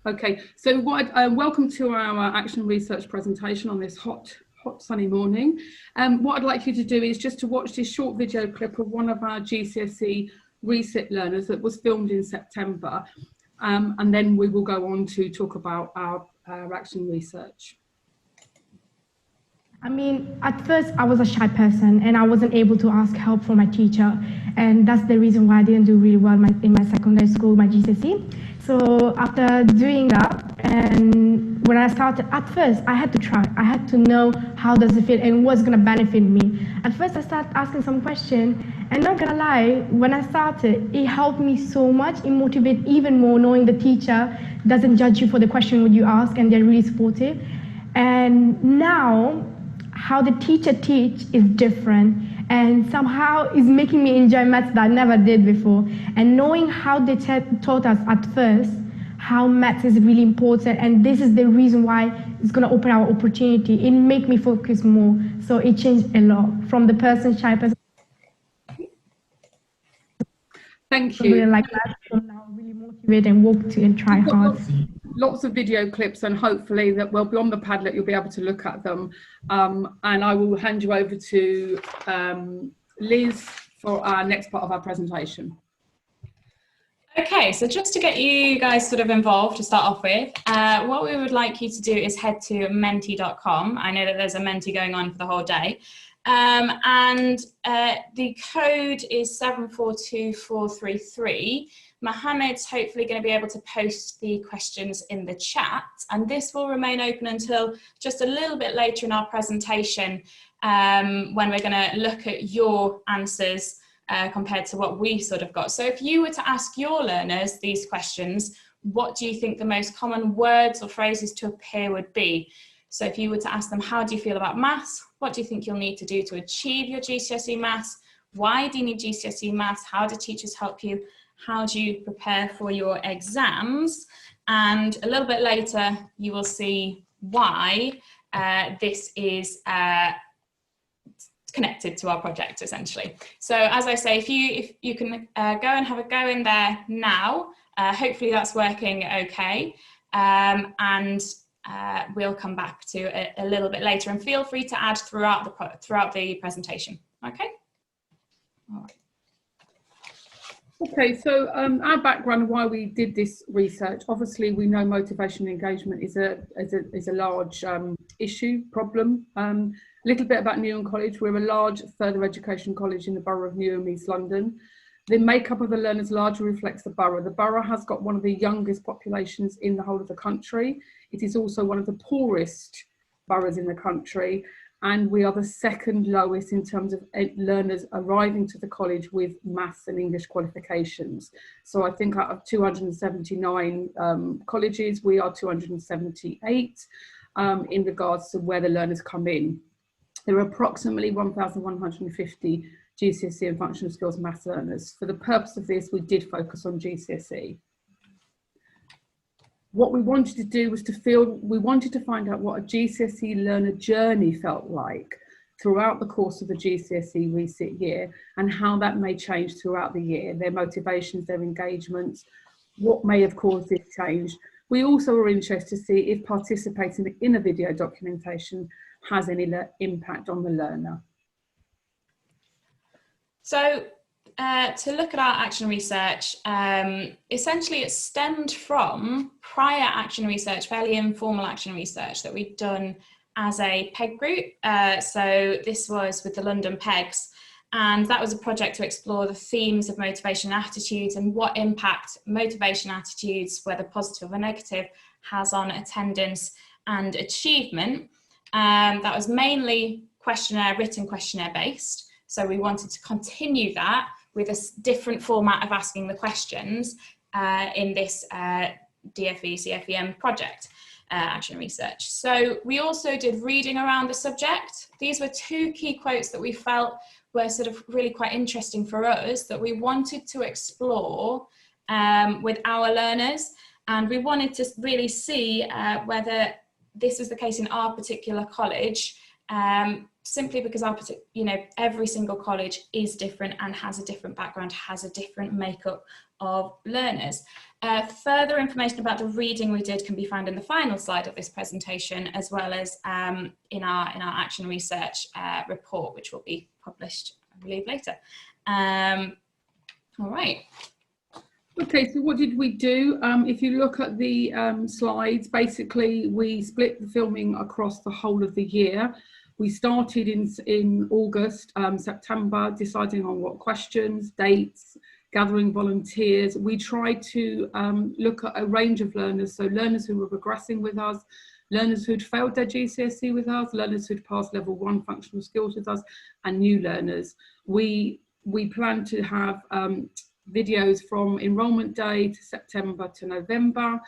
Okay, so welcome to our action research presentation on this hot sunny morning. What I'd like you to do is just to watch this short video clip of one of our GCSE resit learners that was filmed in September, and then we will go on to talk about our action research. I mean, at first I was a shy person and I wasn't able to ask help from my teacher, and that's the reason why I didn't do really well in my secondary school, my GCSE. So after doing that, and when I started, at first I had to try. I had to know how does it feel and what's gonna benefit me. At first I started asking some questions, and not gonna lie, when I started, it helped me so much. It motivated even more knowing the teacher doesn't judge you for the question what you ask, and they're really supportive. And now, how the teacher teach is different, and somehow is making me enjoy maths that I never did before. And knowing how they taught us at first, how maths is really important, and this is the reason why it's going to open our opportunity. It make me focus more, so it changed a lot from the shy person. Thank you. Really like that, so now really motivate and work to and try hard. Lots of video clips, and hopefully that will be on the Padlet, you'll be able to look at them. And I will hand you over to Liz for our next part of our presentation. Okay, so just to get you guys sort of involved to start off with, what we would like you to do is head to menti.com. I know that there's a Menti going on for the whole day. The code is 742433. Mohammed's hopefully going to be able to post the questions in the chat, and this will remain open until just a little bit later in our presentation, when we're going to look at your answers compared to what we sort of got. So if you were to ask your learners these questions, what do you think the most common words or phrases to appear would be? So if you were to ask them, how do you feel about maths? What do you think you'll need to do to achieve your GCSE maths? Why do you need GCSE maths? How do teachers help you? How do you prepare for your exams? And a little bit later, you will see why this is connected to our project, essentially. So as I say, if you can go and have a go in there now, hopefully that's working okay. We'll come back to it a little bit later, and feel free to add throughout the presentation. Okay. All right. Okay, so our background, why we did this research. Obviously, we know motivation and engagement is a large problem. A little bit about Newham College. We're a large further education college in the borough of Newham, East London. The makeup of the learners largely reflects the borough. The borough has got one of the youngest populations in the whole of the country. It is also one of the poorest boroughs in the country, and we are the second lowest in terms of learners arriving to the college with maths and English qualifications. So I think out of 279 colleges, we are 278 in regards to where the learners come in. There are approximately 1,150 GCSE and functional skills maths learners. For the purpose of this, we did focus on GCSE. What we wanted to do was we wanted to find out what a GCSE learner journey felt like throughout the course of the GCSE resit year, and how that may change throughout the year, their motivations, their engagements, what may have caused this change. We also were interested to see if participating in a video documentation has any impact on the learner. So to look at our action research, essentially it stemmed from prior action research, fairly informal action research that we'd done as a PEG group. So this was with the London PEGs, and that was a project to explore the themes of motivation and attitudes and what impact motivation attitudes, whether positive or negative, has on attendance and achievement. That was mainly written questionnaire based. So we wanted to continue that with a different format of asking the questions in this DFE CfEM project action research. So we also did reading around the subject. These were two key quotes that we felt were sort of really quite interesting for us, that we wanted to explore with our learners, and we wanted to really see whether this was the case in our particular college. Simply because every single college is different and has a different background, has a different makeup of learners. Further information about the reading we did can be found in the final slide of this presentation, as well as in our action research report, which will be published, I believe, later. All right. Okay, so what did we do? If you look at the slides, basically we split the filming across the whole of the year. We started in August, September, deciding on what questions, dates, gathering volunteers. We tried to look at a range of learners, so learners who were progressing with us, learners who'd failed their GCSE with us, learners who'd passed level 1 functional skills with us, and new learners. We plan to have videos from enrolment day to September to November.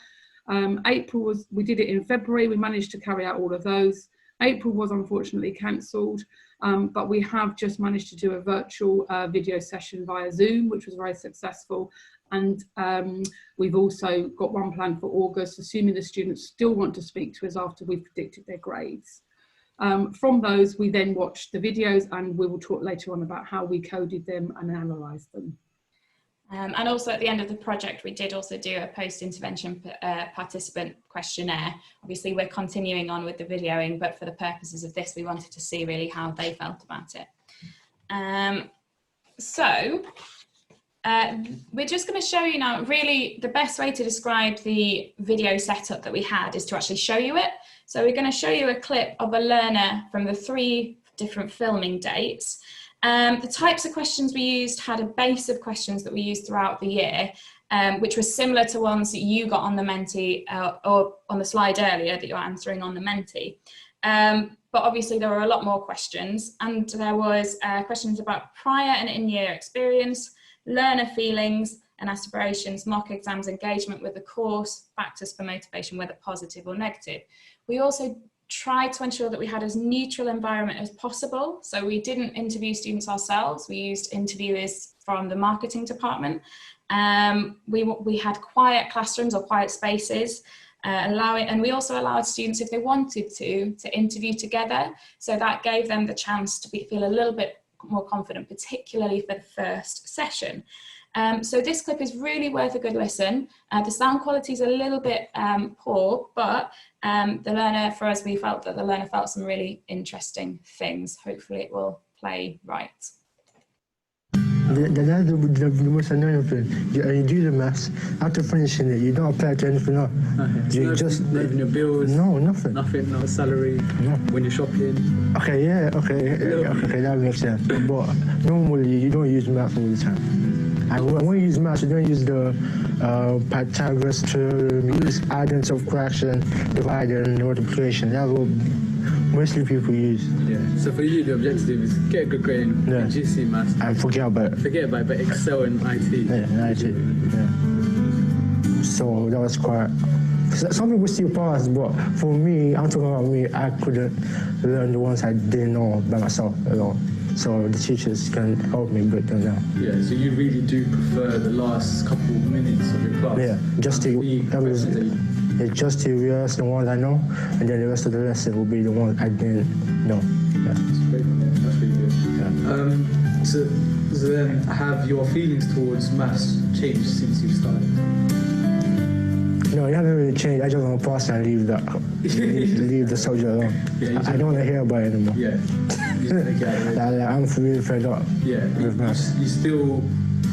April we did it in February, we managed to carry out all of those. April was unfortunately cancelled, but we have just managed to do a virtual video session via Zoom, which was very successful. And we've also got one planned for August, assuming the students still want to speak to us after we've predicted their grades. From those, we then watched the videos, and we will talk later on about how we coded them and analysed them. And also at the end of the project, we did also do a post-intervention participant questionnaire. Obviously, we're continuing on with the videoing, but for the purposes of this, we wanted to see really how they felt about it. We're just going to show you now, really the best way to describe the video setup that we had is to actually show you it. So we're going to show you a clip of a learner from the 3 different filming dates. The types of questions we used had a base of questions that we used throughout the year, which was similar to ones that you got on the Menti or on the slide earlier that you're answering on the Menti. But obviously there were a lot more questions, and there was questions about prior and in-year experience, learner feelings and aspirations, mock exams, engagement with the course, factors for motivation, whether positive or negative. We also tried to ensure that we had as neutral environment as possible. So we didn't interview students ourselves. We used interviewers from the marketing department. We had quiet classrooms or quiet spaces, and we also allowed students, if they wanted to interview together. So that gave them the chance to feel a little bit more confident, particularly for the first session. So this clip is really worth a good listen. The sound quality is a little bit poor, but the learner, for us, we felt that the learner felt some really interesting things. Hopefully it will play right. That's the most annoying thing. You do the maths, after finishing it, you don't apply to anything else. Okay. You just even your bills. No, nothing. Nothing, no salary. No. When you're shopping. Okay, yeah, okay, that makes sense. But normally you don't use maths all the time. And when you use maths, you don't use the Pythagoras theorem. You use adding, subtraction, dividing, multiplication. That's what mostly people use. Yeah. So for you, the objective is get a good grade in GCSE maths. And forget about it. Forget about it, but excel in IT. Yeah, in IT. Yeah. So that was quite. Some people still pass, but for me, I'm talking about me. I couldn't learn the ones I didn't know by myself alone. So the teachers can help me break them down. Yeah. So you really do prefer the last couple of minutes of your class. Yeah. Just to rehearse the ones I know, and then the rest of the lesson will be the ones I didn't know. Yeah. That's great. That's really good. Yeah. So then, have your feelings towards maths changed since you started? No, it hasn't really changed. I just want to pass and leave the subject alone. Yeah, I don't want to hear about it anymore. Yeah. I'm really fed up. Yeah. With maths. You still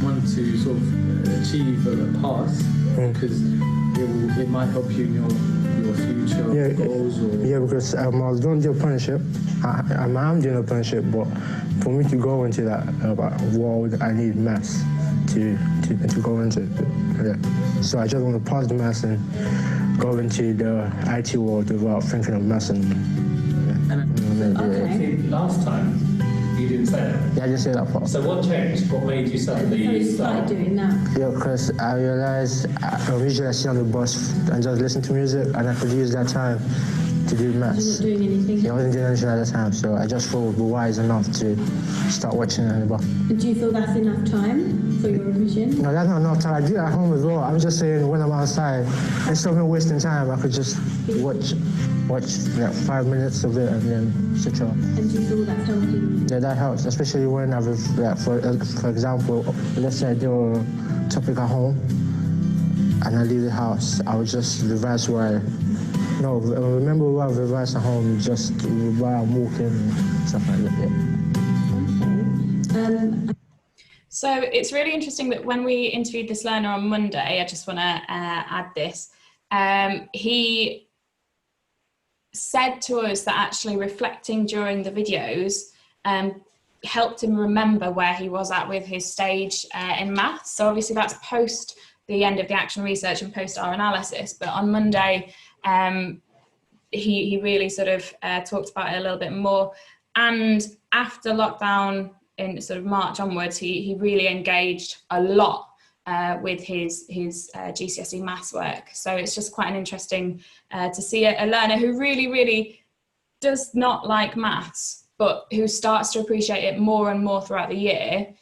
want to sort of achieve a pass because it might help you in your future goals. Or... Yeah, because I was doing the apprenticeship. I'm doing the apprenticeship, but for me to go into that world, I need maths to go into it. Yeah. So I just want to pass the maths and go into the IT world without thinking of maths anymore. Okay. Last time you didn't say that. Yeah, I didn't say that part. So what changed? What made you suddenly start doing that? Yeah, because I realized usually I sit on the bus and just listen to music, and I could use that time to do maths. You're not doing anything? Yeah, I wasn't doing anything at the time, so I just thought it would be wise enough to start watching it on the bus. And do you feel that's enough time for your revision? No, that's not enough time. I do it at home as well. I'm just saying when I'm outside, instead of me wasting time, I could just watch like 5 minutes of it and then switch off. And do you feel that's helping? Yeah, that helps, especially when I've, like, for example, let's say I do a topic at home and I leave the house, I would just revise remember what I've revised at home just while I'm walking and stuff like that. Okay. So it's really interesting that when we interviewed this learner on Monday, I just want to add this, he said to us that actually reflecting during the videos helped him remember where he was at with his stage in maths. So obviously that's post the end of the action research and post our analysis, but on Monday he really sort of talked about it a little bit more. And after lockdown in sort of March onwards, he really engaged a lot with his GCSE maths work. So it's just quite an interesting to see a learner who really does not like maths, but who starts to appreciate it more and more throughout the year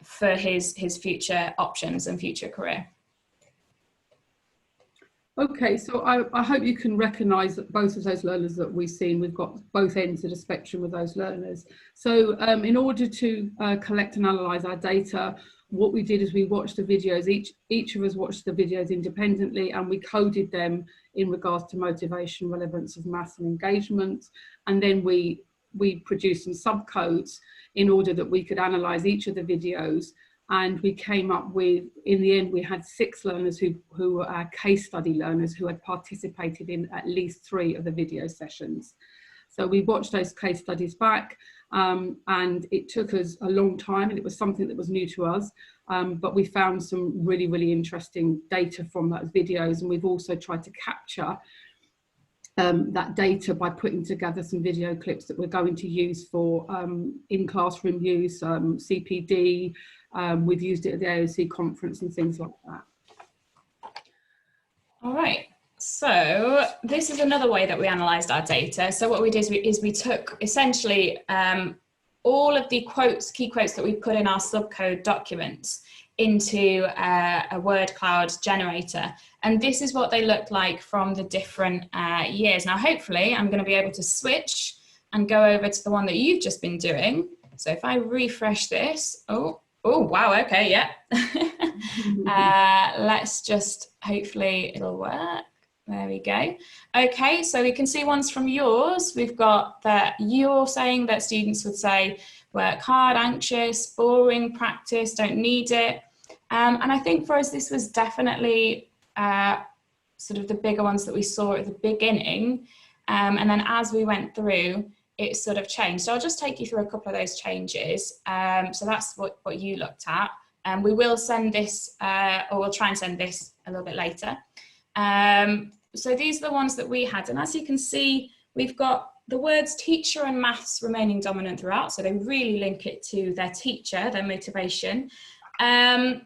for his future options and future career. Okay, so I hope you can recognise that both of those learners that we've seen, we've got both ends of the spectrum with those learners. So in order to collect and analyse our data, what we did is we watched the videos, each of us watched the videos independently, and we coded them in regards to motivation, relevance of maths and engagement. And then we produced some subcodes in order that we could analyse each of the videos. And we came up with, in the end, we had 6 learners who were our case study learners who had participated in at least 3 of the video sessions. So we watched those case studies back, and it took us a long time, and it was something that was new to us, but we found some really interesting data from those videos, and we've also tried to capture that data by putting together some video clips that we're going to use for in-classroom use, CPD. We've used it at the AOC conference and things like that. All right, so this is another way that we analysed our data. So what we did is we took essentially all of the key quotes that we put in our subcode documents into a word cloud generator. And this is what they look like from the different years. Now, hopefully I'm going to be able to switch and go over to the one that you've just been doing. So if I refresh this, oh wow, okay, yeah. Let's just, hopefully it'll work. There we go. Okay, so we can see ones from yours. We've got that you're saying that students would say, work hard, anxious, boring, practice, don't need it. And I think for us, this was definitely sort of the bigger ones that we saw at the beginning. And then as we went through, it sort of changed. So I'll just take you through a couple of those changes. So that's what you looked at. And we will send this, or we'll try and send this a little bit later. So these are the ones that we had. And as you can see, we've got the words teacher and maths remaining dominant throughout. So they really link it to their teacher, their motivation.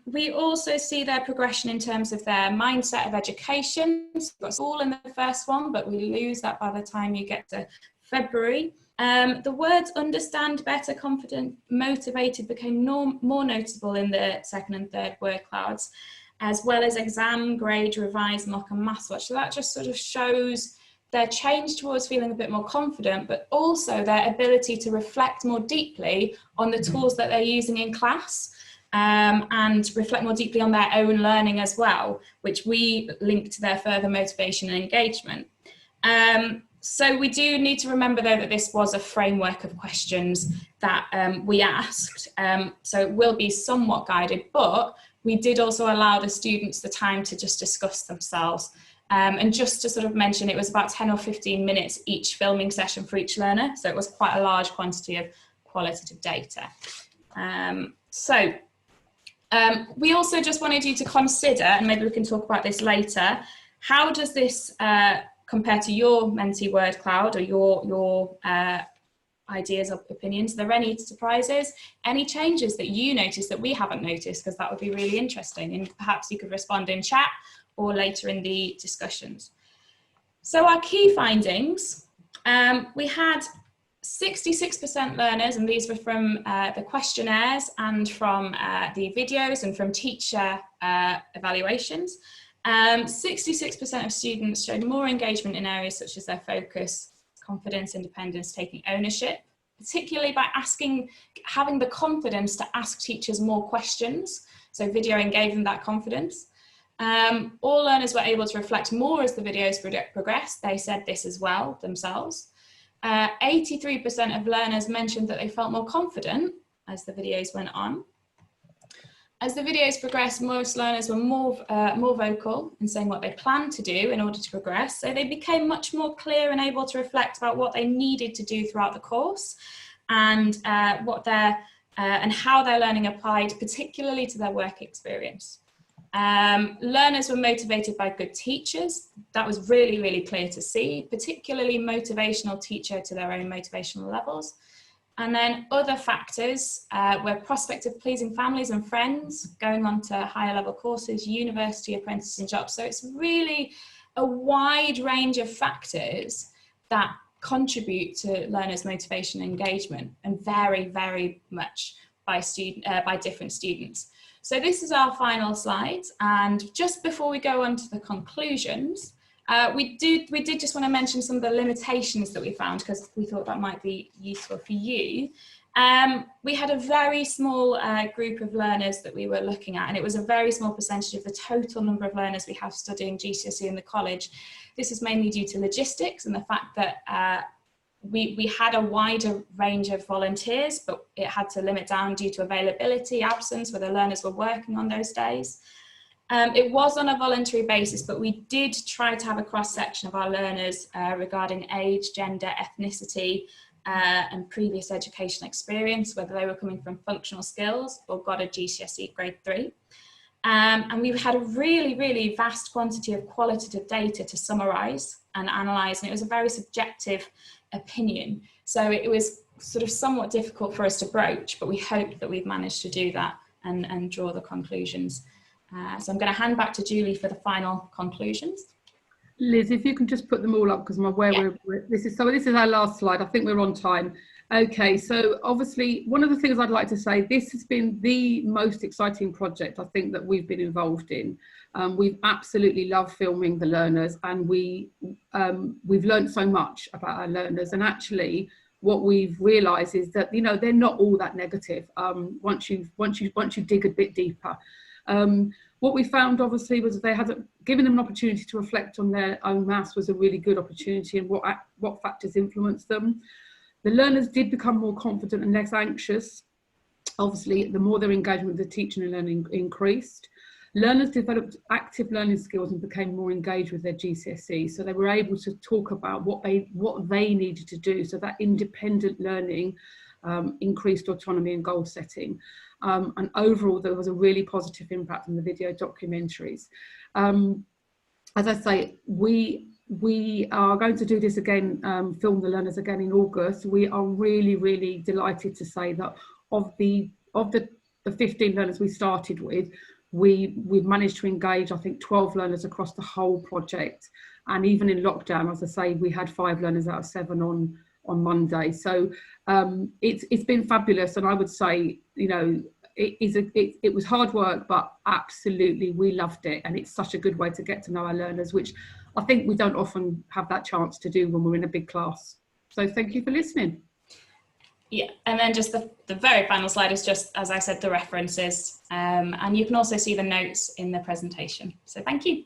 We also see their progression in terms of their mindset of education. So we've got school in the first one, but we lose that by the time you get to February. The words understand, better, confident, motivated became more noticeable in the second and third word clouds, as well as exam, grade, revise, mock and maths watch. So that just sort of shows their change towards feeling a bit more confident, but also their ability to reflect more deeply on the tools that they're using in class, and reflect more deeply on their own learning as well, which we link to their further motivation and engagement. So we do need to remember, though, that this was a framework of questions that we asked. So it will be somewhat guided, but we did also allow the students the time to just discuss themselves. And just to sort of mention, it was about 10 or 15 minutes each filming session for each learner. So it was quite a large quantity of qualitative data. We also just wanted you to consider, and maybe we can talk about this later, how does this compare to your Menti word cloud or your ideas or opinions? Are there any surprises, any changes that you noticed that we haven't noticed? Because that would be really interesting, and perhaps you could respond in chat or later in the discussions. So our key findings We had 66% learners, and these were from the questionnaires and from the videos and from teacher evaluations. 66% of students showed more engagement in areas such as their focus, confidence, independence, taking ownership, particularly by having the confidence to ask teachers more questions. So videoing gave them that confidence. All learners were able to reflect more as the videos progressed. They said this as well themselves. 83% of learners mentioned that they felt more confident as the videos went on. As the videos progressed, most learners were more vocal in saying what they planned to do in order to progress. So they became much more clear and able to reflect about what they needed to do throughout the course and and how their learning applied, particularly to their work experience. Learners were motivated by good teachers. That was really, really clear to see, particularly motivational teacher to their own motivational levels. And then other factors were prospect of pleasing families and friends, going on to higher level courses, university, apprentices and jobs. So it's really a wide range of factors that contribute to learners' motivation and engagement, and vary very much by different students. So this is our final slide, and just before we go on to the conclusions, we did just want to mention some of the limitations that we found, because we thought that might be useful for you. We had a very small group of learners that we were looking at, and it was a very small percentage of the total number of learners we have studying GCSE in the college. This is mainly due to logistics and the fact that we had a wider range of volunteers, but it had to limit down due to availability, absence, where the learners were working on those days. It was on a voluntary basis, but we did try to have a cross-section of our learners regarding age, gender, ethnicity, and previous educational experience, whether they were coming from functional skills or got a GCSE grade 3. And we had a really, really vast quantity of qualitative data to summarise and analyse, and it was a very subjective opinion. So it was sort of somewhat difficult for us to broach, but we hope that we've managed to do that and draw the conclusions. So I'm going to hand back to Julie for the final conclusions. Liz, if you can just put them all up, because I'm aware this is our last slide. I think we're on time. Okay, so obviously one of the things I'd like to say, this has been the most exciting project I think that we've been involved in. We've absolutely loved filming the learners, and we've learned so much about our learners. And actually, what we've realised is that they're not all that negative. Once you dig a bit deeper. What we found obviously was they had given them an opportunity to reflect on their own maths was a really good opportunity, and what factors influenced them. The learners did become more confident and less anxious. Obviously, the more their engagement with the teaching and learning increased. Learners developed active learning skills and became more engaged with their GCSE. So they were able to talk about what they needed to do. So that independent learning increased autonomy and goal setting. And overall, there was a really positive impact from the video documentaries. As I say, we are going to do this again, film the learners again in August. We are really, really delighted to say that of the 15 learners we started with, we've managed to engage, I think, 12 learners across the whole project. And even in lockdown, as I say, we had 5 learners out of 7 on Monday. So it's been fabulous, and I would say, it was hard work, but absolutely we loved it, and it's such a good way to get to know our learners, which I think we don't often have that chance to do when we're in a big class. So thank you for listening. Yeah, and then just the very final slide is just, as I said, the references, and you can also see the notes in the presentation. So thank you.